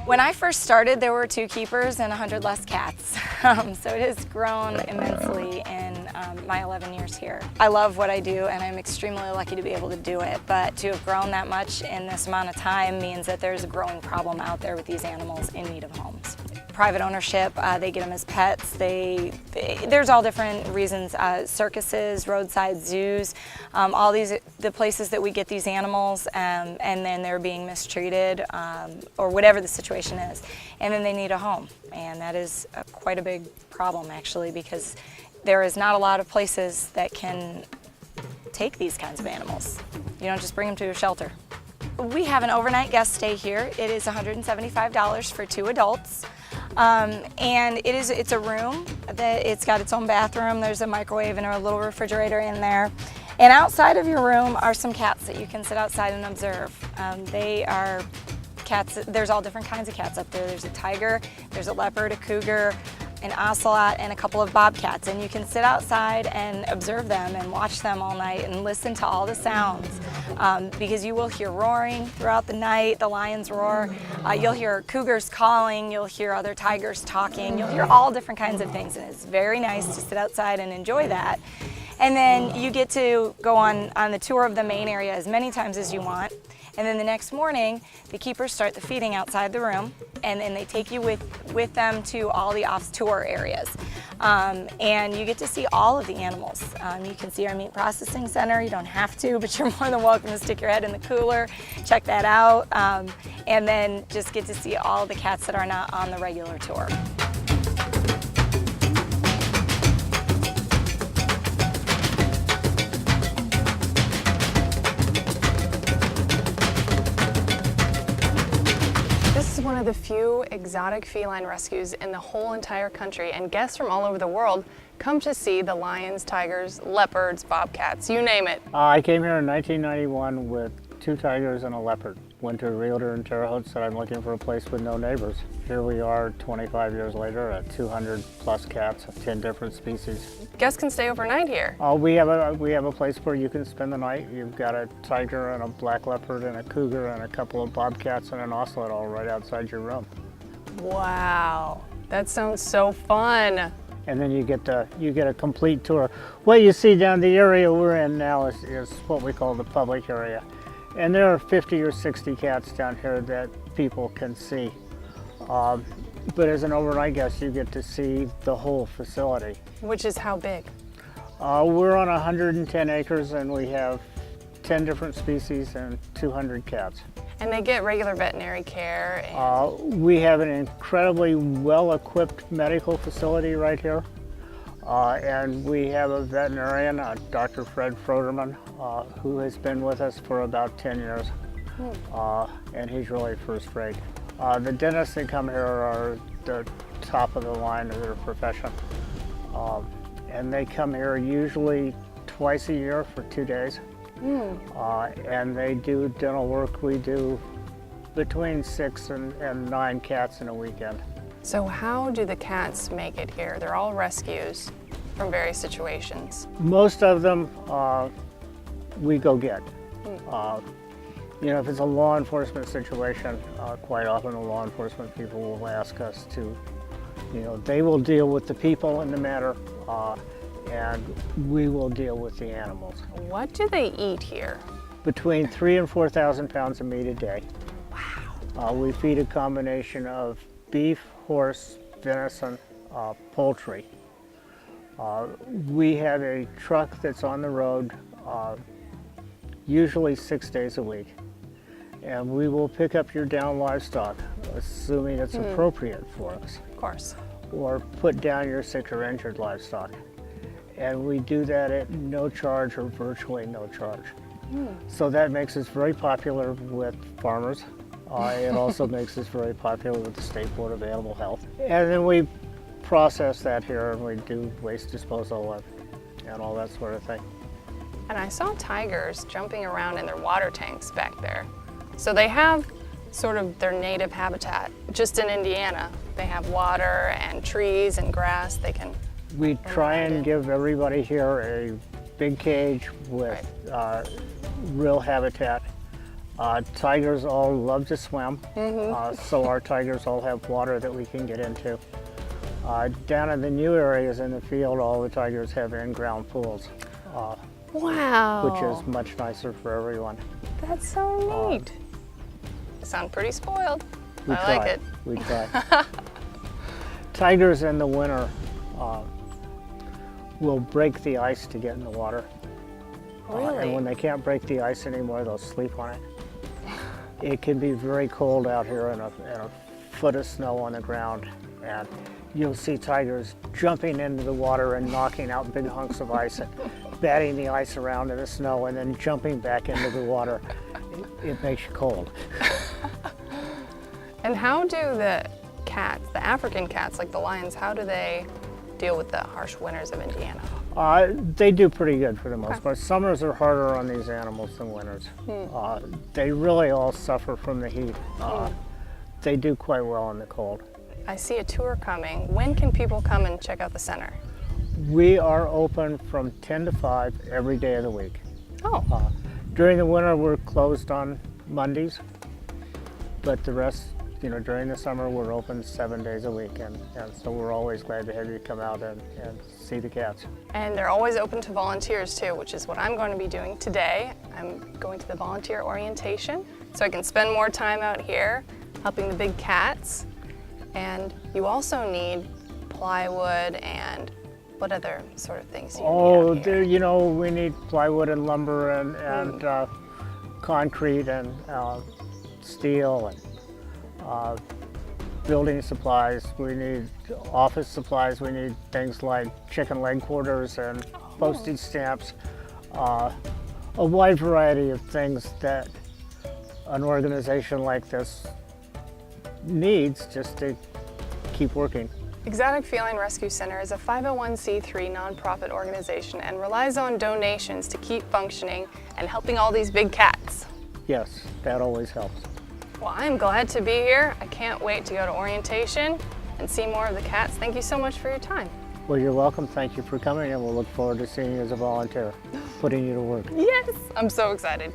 When I first started, there were 2 keepers and 100 less cats. So it has grown immensely in my 11 years here. I love what I do and I'm extremely lucky to be able to do it, but to have grown that much in this amount of time means that there's a growing problem out there with these animals in need of homes. Private ownership, they get them as pets, there's all different reasons, circuses, roadside zoos, all the places that we get these animals and then they're being mistreated or whatever the situation is, and then they need a home, and that is quite a big problem actually, because there is not a lot of places that can take these kinds of animals. You don't just bring them to a shelter. We have an overnight guest stay here. It is $175 for 2 adults. And it's a room that it's got its own bathroom. There's a microwave and a little refrigerator in there. And outside of your room are some cats that you can sit outside and observe. They are cats, there's all different kinds of cats up there. There's a tiger, there's a leopard, a cougar, an ocelot, and a couple of bobcats. And you can sit outside and observe them and watch them all night and listen to all the sounds because you will hear roaring throughout the night, the lions roar, you'll hear cougars calling, you'll hear other tigers talking, you'll hear all different kinds of things, and it's very nice to sit outside and enjoy that. And then you get to go on the tour of the main area as many times as you want. And then the next morning, the keepers start the feeding outside the room, and then they take you with them to all the off-tour areas. And you get to see all of the animals. You can see our meat processing center. You don't have to, but you're more than welcome to stick your head in the cooler, check that out, and then just get to see all the cats that are not on the regular tour. This is one of the few exotic feline rescues in the whole entire country, and guests from all over the world come to see the lions, tigers, leopards, bobcats, you name it. I came here in 1991 with 2 tigers and a leopard. Went to a realtor in Terre Haute, said I'm looking for a place with no neighbors. Here we are 25 years later at 200 plus cats of 10 different species. Guests can stay overnight here. We have a place where you can spend the night. You've got a tiger and a black leopard and a cougar and a couple of bobcats and an ocelot all right outside your room. Wow, that sounds so fun. And then you get a complete tour. What you see down the area we're in now is what we call the public area. And there are 50 or 60 cats down here that people can see. But as an overnight guest, you get to see the whole facility. Which is how big? We're on 110 acres and we have 10 different species and 200 cats. And they get regular veterinary care? We have an incredibly well-equipped medical facility right here. And we have a veterinarian, Dr. Fred Froderman, who has been with us for about 10 years. And he's really first rate. The dentists that come here are the top of the line of their profession. And they come here usually twice a year for 2 days. And they do dental work. We do between 6 and 9 cats in a weekend. So how do the cats make it here? They're all rescues from various situations. Most of them we go get. You know, if it's a law enforcement situation, quite often the law enforcement people will ask us to, you know, they will deal with the people in the matter and we will deal with the animals. What do they eat here? Between 3,000 and 4,000 pounds of meat a day. Wow. We feed a combination of beef, horse, venison, poultry. We have a truck that's on the road usually 6 days a week. And we will pick up your down livestock, assuming it's appropriate for us. Of course. Or put down your sick or injured livestock. And we do that at no charge or virtually no charge. So that makes us very popular with farmers. It also makes us very popular with the State Board of Animal Health. And then we process that here and we do waste disposal and all that sort of thing. And I saw tigers jumping around in their water tanks back there. So they have sort of their native habitat. Just in Indiana, they have water and trees and grass they can. We try and give everybody here a big cage with real habitat. Tigers all love to swim, so our tigers all have water that we can get into. Down in the new areas in the field, all the tigers have in-ground pools, Wow. which is much nicer for everyone. That's so neat. Sound pretty spoiled. We I like it. We try. Tigers in the winter will break the ice to get in the water. Really? And when they can't break the ice anymore, they'll sleep on it. It can be very cold out here and a foot of snow on the ground. And you'll see tigers jumping into the water and knocking out big hunks of ice and batting the ice around in the snow and then jumping back into the water. It makes you cold. And how do the cats, the African cats like the lions, how do they deal with the harsh winters of Indiana? They do pretty good for the most part. Summers are harder on these animals than winters. They really all suffer from the heat. They do quite well in the cold. I see a tour coming. When can people come and check out the center? We are open from 10 to 5 every day of the week. Oh, During the winter, we're closed on Mondays, but the rest, during the summer, we're open 7 days a week, and so we're always glad to have you come out and see the cats. and they're always open to volunteers too, which is what I'm going to be doing today. I'm going to the volunteer orientation so I can spend more time out here helping the big cats. And you also need plywood and what other sort of things do you need out here? We need plywood and lumber and concrete and steel and building supplies. We need office supplies. We need things like chicken leg quarters and postage stamps. A wide variety of things that an organization like this needs just to keep working. Exotic Feline Rescue Center is a 501c3 nonprofit organization and relies on donations to keep functioning and helping all these big cats. Yes, that always helps. Well, I'm glad to be here. I can't wait to go to orientation and see more of the cats. Thank you so much for your time. Well, you're welcome. Thank you for coming, and we'll look forward to seeing you as a volunteer, putting you to work. Yes, I'm so excited.